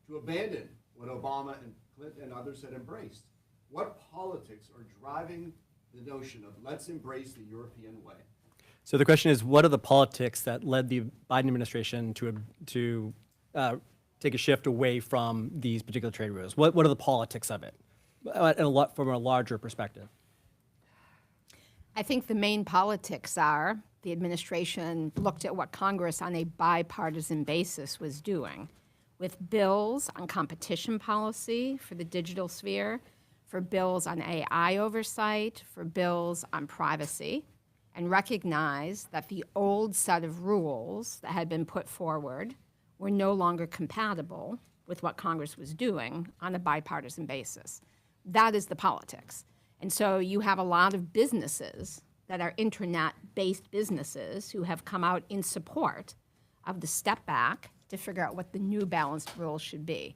to abandon what Obama and Clinton and others had embraced? What politics are driving the notion of let's embrace the European way? So the question is, what are the politics that led the Biden administration to take a shift away from these particular trade rules? What are the politics of it, from a larger perspective? I think the main politics are the administration looked at what Congress on a bipartisan basis was doing with bills on competition policy for the digital sphere, for bills on AI oversight, for bills on privacy, and recognized that the old set of rules that had been put forward were no longer compatible with what Congress was doing on a bipartisan basis. That is the politics. And so you have a lot of businesses that are internet-based businesses who have come out in support of the step back to figure out what the new balanced rules should be.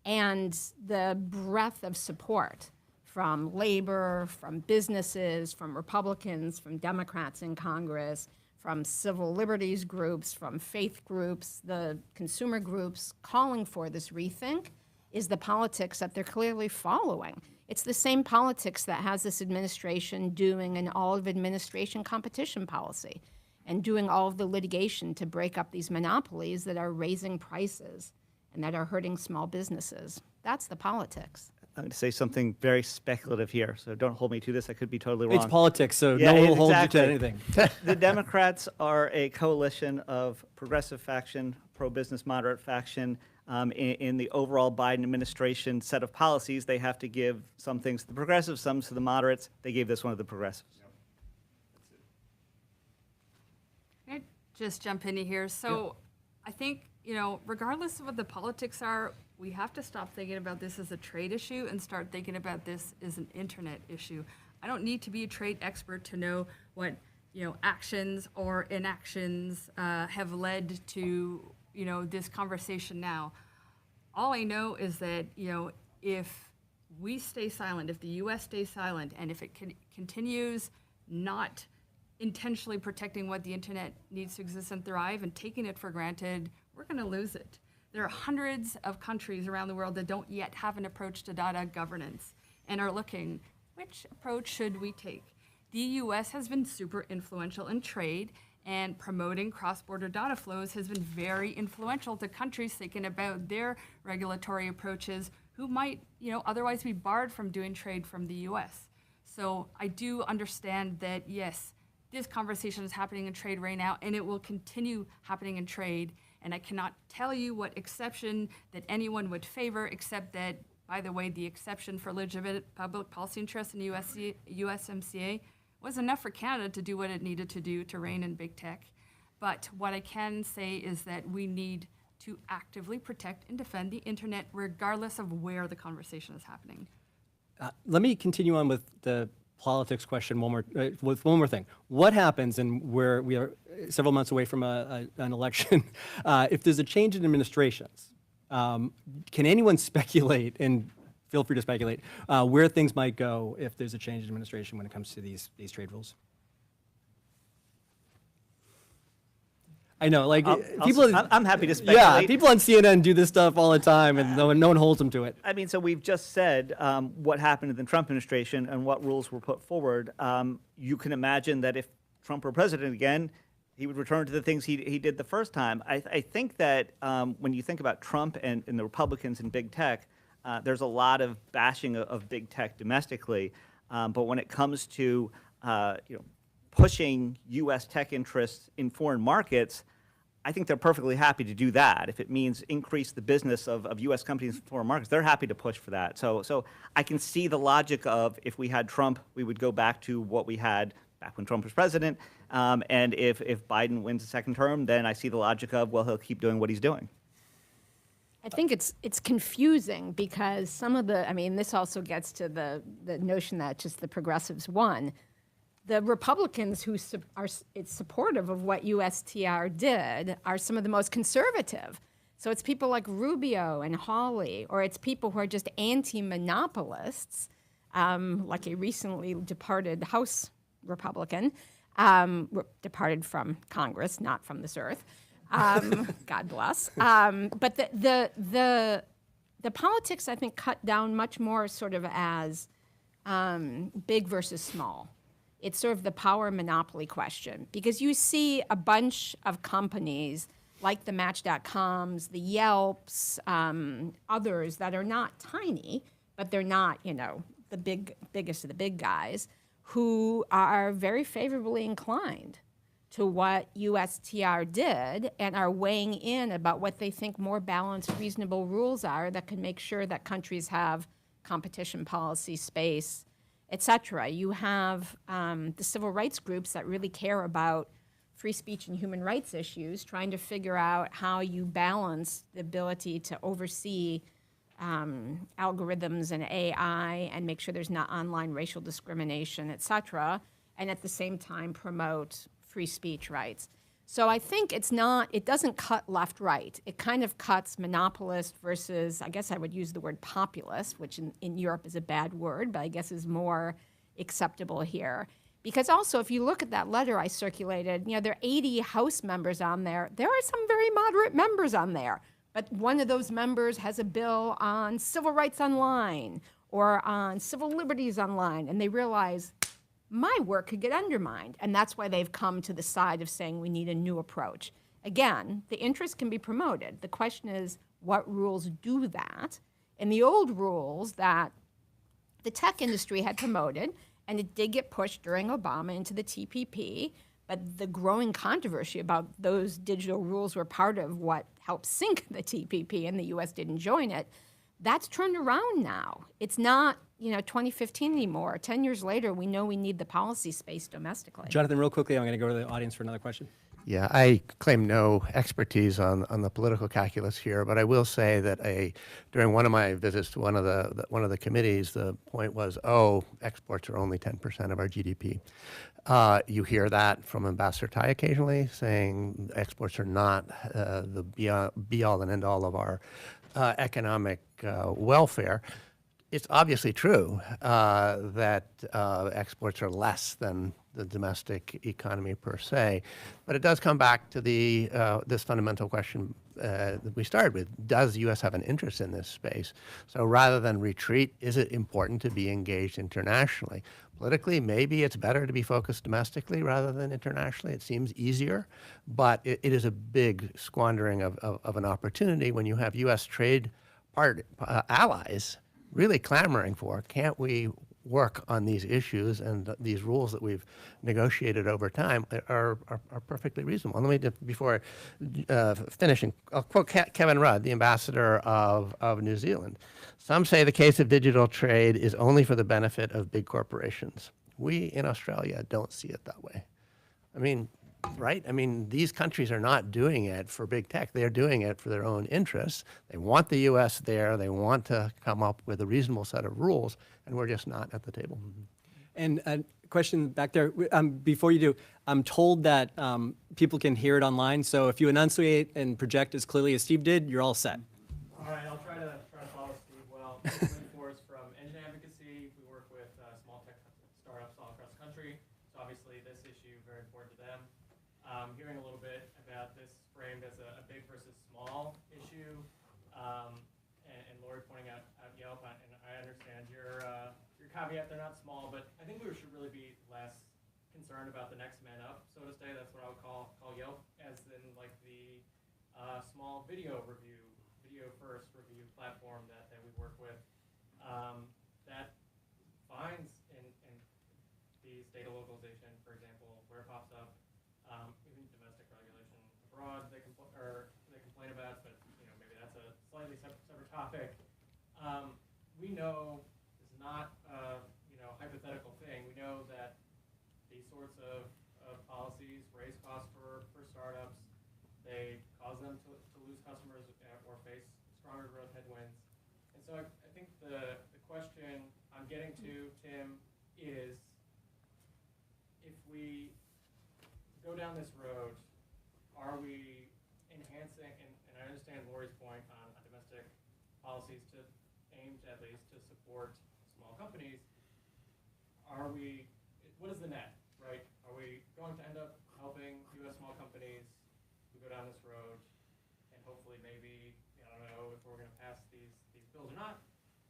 And the breadth of support from labor, from businesses, from Republicans, from Democrats in Congress, from civil liberties groups, from faith groups, the consumer groups calling for this rethink is the politics that they're clearly following. It's the same politics that has this administration doing an all-of-administration competition policy and doing all of the litigation to break up these monopolies that are raising prices and that are hurting small businesses. That's the politics. I'm going to say something very speculative here, so don't hold me to this. I could be totally wrong. It's politics, so Yeah, no one will hold exactly. you to anything. The Democrats are a coalition of progressive faction, pro-business moderate faction. In the overall Biden administration set of policies, they have to give some things to the progressives, some to the moderates. They gave this one to the progressives. Can I just jump in here? So I think, regardless of what the politics are, we have to stop thinking about this as a trade issue and start thinking about this as an internet issue. I don't need to be a trade expert to know what, actions or inactions have led to, this conversation now. All I know is that, if we stay silent, if the U.S. stays silent, and if it continues not intentionally protecting what the internet needs to exist and thrive and taking it for granted, we're going to lose it. There are hundreds of countries around the world that don't yet have an approach to data governance and are looking, which approach should we take? The U.S. has been super influential in trade, and promoting cross-border data flows has been very influential to countries thinking about their regulatory approaches who might, otherwise be barred from doing trade from the U.S. So I do understand that, yes, this conversation is happening in trade right now, and it will continue happening in trade. And I cannot tell you what exception that anyone would favor, except that, by the way, the exception for legitimate public policy interest in USMCA was enough for Canada to do what it needed to do to rein in big tech. But what I can say is that we need to actively protect and defend the internet regardless of where the conversation is happening. Let me continue on with the politics question with one more thing. What happens, and where we are several months away from an election, if there's a change in administrations? Can anyone speculate, and feel free to speculate, where things might go if there's a change in administration when it comes to these trade rules? I know, people. I'm happy to speculate. Yeah, people on CNN do this stuff all the time, and no one holds them to it. I mean, so we've just said what happened in the Trump administration and what rules were put forward. You can imagine that if Trump were president again, he would return to the things he did the first time. I think that when you think about Trump and the Republicans and big tech, there's a lot of bashing of big tech domestically. But when it comes to pushing U.S. tech interests in foreign markets, I think they're perfectly happy to do that. If it means increase the business of U.S. companies in foreign markets, they're happy to push for that. So I can see the logic of if we had Trump, we would go back to what we had back when Trump was president. And if Biden wins a second term, then I see the logic of, well, he'll keep doing what he's doing. I think it's confusing because some of the, I mean, this also gets to the notion that just the progressives won. The Republicans who it's supportive of what USTR did are some of the most conservative. So it's people like Rubio and Hawley, or it's people who are just anti-monopolists, like a recently departed House Republican, departed from Congress, not from this earth. God bless. But the politics, I think, cut down much more sort of as big versus small. It's sort of the power monopoly question, because you see a bunch of companies like the Match.coms, the Yelps, others that are not tiny, but they're not, the biggest of the big guys, who are very favorably inclined to what USTR did and are weighing in about what they think more balanced, reasonable rules are that can make sure that countries have competition policy space, et cetera. You have the civil rights groups that really care about free speech and human rights issues, trying to figure out how you balance the ability to oversee algorithms and AI and make sure there's not online racial discrimination, et cetera, and at the same time promote free speech rights. So I think it doesn't cut left-right. It kind of cuts monopolist versus, I guess I would use the word populist, which in Europe is a bad word, but I guess is more acceptable here. Because also, if you look at that letter I circulated, there are 80 House members on there. There are some very moderate members on there. But one of those members has a bill on civil rights online or on civil liberties online, and they realize my work could get undermined. And that's why they've come to the side of saying we need a new approach. Again, the interest can be promoted. The question is, what rules do that? And the old rules that the tech industry had promoted, and it did get pushed during Obama into the TPP, but the growing controversy about those digital rules were part of what helped sink the TPP, and the U.S. didn't join it. That's turned around now. It's not 2015 anymore. 10 years later, we know we need the policy space domestically. Jonathan, real quickly, I'm going to go to the audience for another question. Yeah, I claim no expertise on the political calculus here, but I will say that during one of my visits to one of the committees, the point was, exports are only 10% of our GDP. You hear that from Ambassador Tai occasionally, saying exports are not the be all and end all of our economic welfare. It's obviously true that exports are less than the domestic economy per se, but it does come back to this fundamental question that we started with. Does the U.S. have an interest in this space? So rather than retreat, is it important to be engaged internationally? Politically, maybe it's better to be focused domestically rather than internationally. It seems easier, but it is a big squandering of an opportunity when you have U.S. trade allies really clamoring for, can't we work on these issues, and these rules that we've negotiated over time are perfectly reasonable. And let me, before finishing, I'll quote Kevin Rudd, the ambassador of New Zealand. Some say the case of digital trade is only for the benefit of big corporations. We in Australia don't see it that way. I mean, right? I mean, these countries are not doing it for big tech. They're doing it for their own interests. They want the U.S. there. They want to come up with a reasonable set of rules, and we're just not at the table. And a question back there, before you do, I'm told that people can hear it online, so if you enunciate and project as clearly as Steve did, you're all set. All right, I'll try to follow Steve well. Force from Engine Advocacy. We work with small tech startups all across the country. So obviously this issue very important to them. Hearing a little bit about this framed as a big versus small issue, and Lori pointing out Yelp, and I understand your caveat, they're not small, but I think we should really be less concerned about the next man up, so to say. That's what I would call Yelp, as in like the small video first review platform that we work with, that finds in the state of localization, for example, where it pops up, even domestic regulation abroad they complain about, but maybe that's a slightly separate topic. We know it's not a hypothetical thing. We know that these sorts of policies raise costs for startups. They cause them to lose customers or face stronger growth headwinds. And so I think the question I'm getting to, Tim, is if we go down this road, are we enhancing, and I understand Lori's point on domestic policies to aimed at least to support small companies, are we, what is the net, right? Are we going to end up helping U.S. small companies who go down this road, and hopefully maybe, I don't know if we're going to pass these bills or not,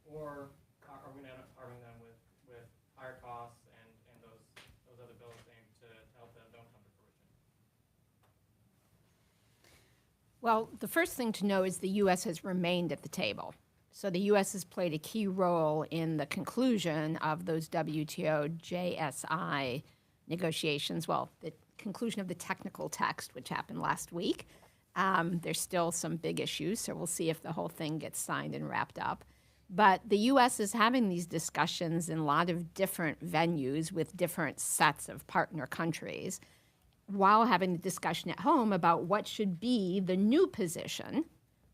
or are we going to end up harming them with higher costs and those other bills aimed to help them don't come to fruition? Well, the first thing to know is the U.S. has remained at the table. So the U.S. has played a key role in the conclusion of those WTO JSI negotiations. Well, the conclusion of the technical text, which happened last week. There's still some big issues, so we'll see if the whole thing gets signed and wrapped up. But the U.S. is having these discussions in a lot of different venues with different sets of partner countries, while having the discussion at home about what should be the new position.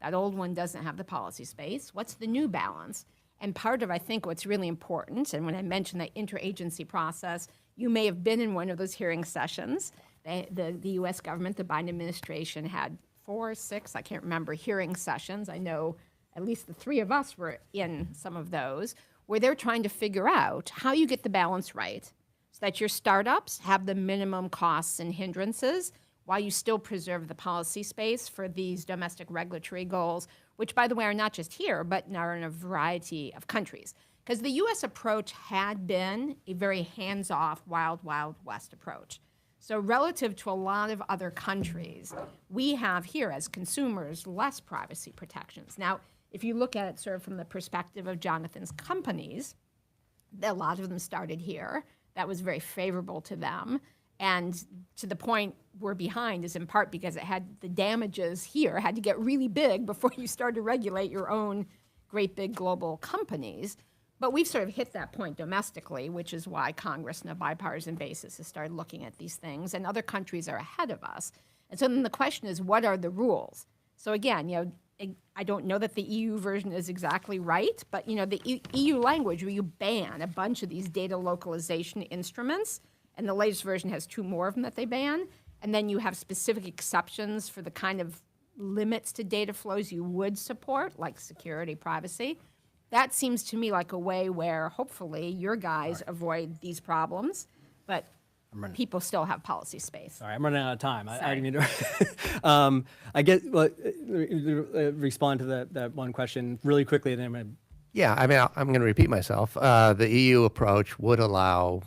That old one doesn't have the policy space. What's the new balance? And part of, I think, what's really important, and when I mentioned that interagency process, you may have been in one of those hearing sessions. The U.S. government, the Biden administration, had 4 or 6, I can't remember, hearing sessions. I know at least the 3 of us were in some of those, where they're trying to figure out how you get the balance right so that your startups have the minimum costs and hindrances while you still preserve the policy space for these domestic regulatory goals, which, by the way, are not just here, but are in a variety of countries. Because the U.S. approach had been a very hands-off, wild, wild west approach. So relative to a lot of other countries, we have here, as consumers, less privacy protections. Now, if you look at it sort of from the perspective of Jonathan's companies, a lot of them started here. That was very favorable to them. And to the point we're behind is in part because it had the damages here had to get really big before you started to regulate your own great big global companies. But we've sort of hit that point domestically, which is why Congress on a bipartisan basis has started looking at these things, and other countries are ahead of us. And so then the question is, what are the rules? So again, I don't know that the EU version is exactly right, but the EU language where you ban a bunch of these data localization instruments, and the latest version has 2 more of them that they ban, and then you have specific exceptions for the kind of limits to data flows you would support, like security, privacy. That seems to me like a way where hopefully your guys avoid these problems, but people still have policy space. Sorry, I'm running out of time. I Sorry. didn't mean to. I get, respond to that one question really quickly, and then I'm going to. Yeah, I mean, I'm going to repeat myself. The EU approach would allow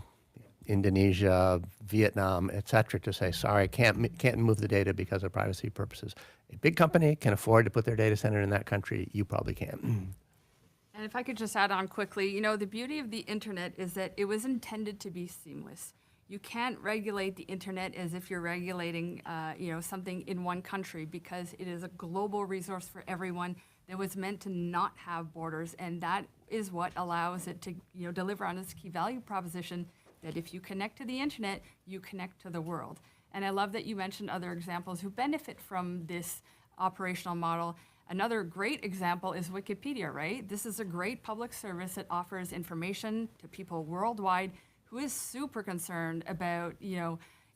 Indonesia, Vietnam, et cetera, to say, sorry, can't move the data because of privacy purposes. A big company can afford to put their data center in that country. You probably can't. And if I could just add on quickly, the beauty of the internet is that it was intended to be seamless. You can't regulate the internet as if you're regulating, something in one country, because it is a global resource for everyone that was meant to not have borders, and that is what allows it to, deliver on its key value proposition that if you connect to the internet, you connect to the world. And I love that you mentioned other examples who benefit from this operational model. Another great example is Wikipedia, right? This is a great public service that offers information to people worldwide who is super concerned about,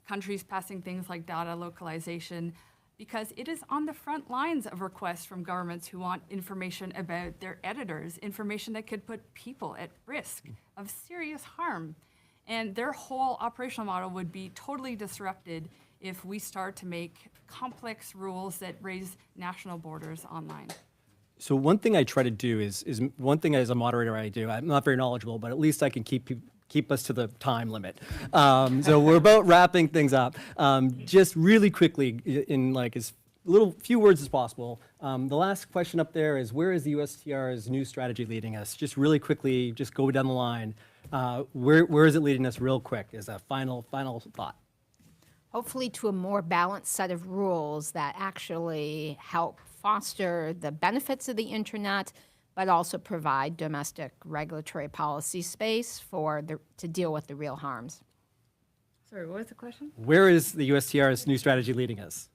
countries passing things like data localization, because it is on the front lines of requests from governments who want information about their editors, information that could put people at risk of serious harm. And their whole operational model would be totally disrupted if we start to make complex rules that raise national borders online. So one thing I try to do is one thing as a moderator I do. I'm not very knowledgeable, but at least I can keep us to the time limit. So we're about wrapping things up. Just really quickly, in like as few words as possible. The last question up there is, where is the USTR's new strategy leading us? Just really quickly, just go down the line. Where is it leading us real quick as a final thought? Hopefully to a more balanced set of rules that actually help foster the benefits of the internet, but also provide domestic regulatory policy space to deal with the real harms. Sorry, what was the question? Where is the USTR's new strategy leading us?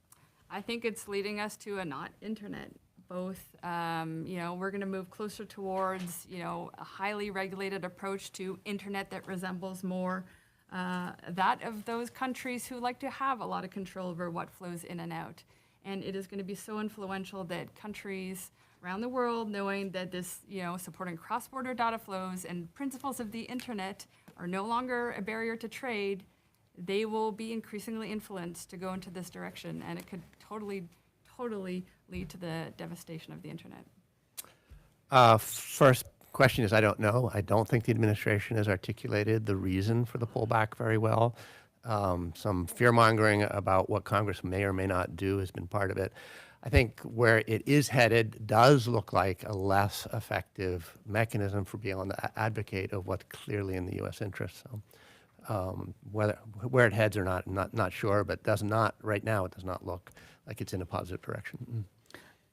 I think it's leading us to a not internet both. We're going to move closer towards, a highly regulated approach to internet that resembles more that of those countries who like to have a lot of control over what flows in and out. And it is going to be so influential that countries around the world, knowing that this, supporting cross-border data flows and principles of the internet are no longer a barrier to trade, they will be increasingly influenced to go into this direction, and it could totally lead to the devastation of the internet. First question is, I don't know. I don't think the administration has articulated the reason for the pullback very well. Some fear-mongering about what Congress may or may not do has been part of it. I think where it is headed does look like a less effective mechanism for being able to advocate of what's clearly in the U.S. interest. So where it heads or not sure, but does not, right now, it does not look like it's in a positive direction.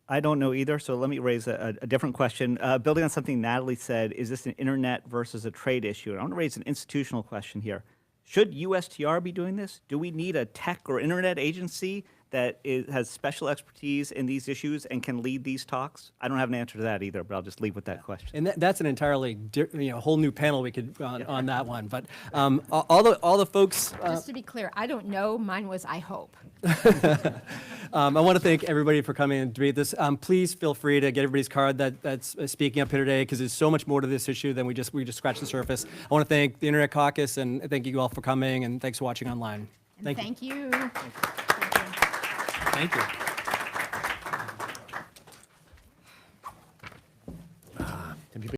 I don't know either, so let me raise a different question. Building on something Natalie said, is this an internet versus a trade issue? And I want to raise an institutional question here. Should USTR be doing this? Do we need a tech or internet agency that has special expertise in these issues and can lead these talks? I don't have an answer to that either, but I'll just leave with that question. And that's an entirely whole new panel we could on that one. But all the folks. Just to be clear, I don't know. Mine was I hope. I want to thank everybody for coming and debate this. Please feel free to get everybody's card that's speaking up here today, because there's so much more to this issue than we just scratched the surface. I want to thank the Internet Caucus, and thank you all for coming, and thanks for watching online. And thank you. Thank you.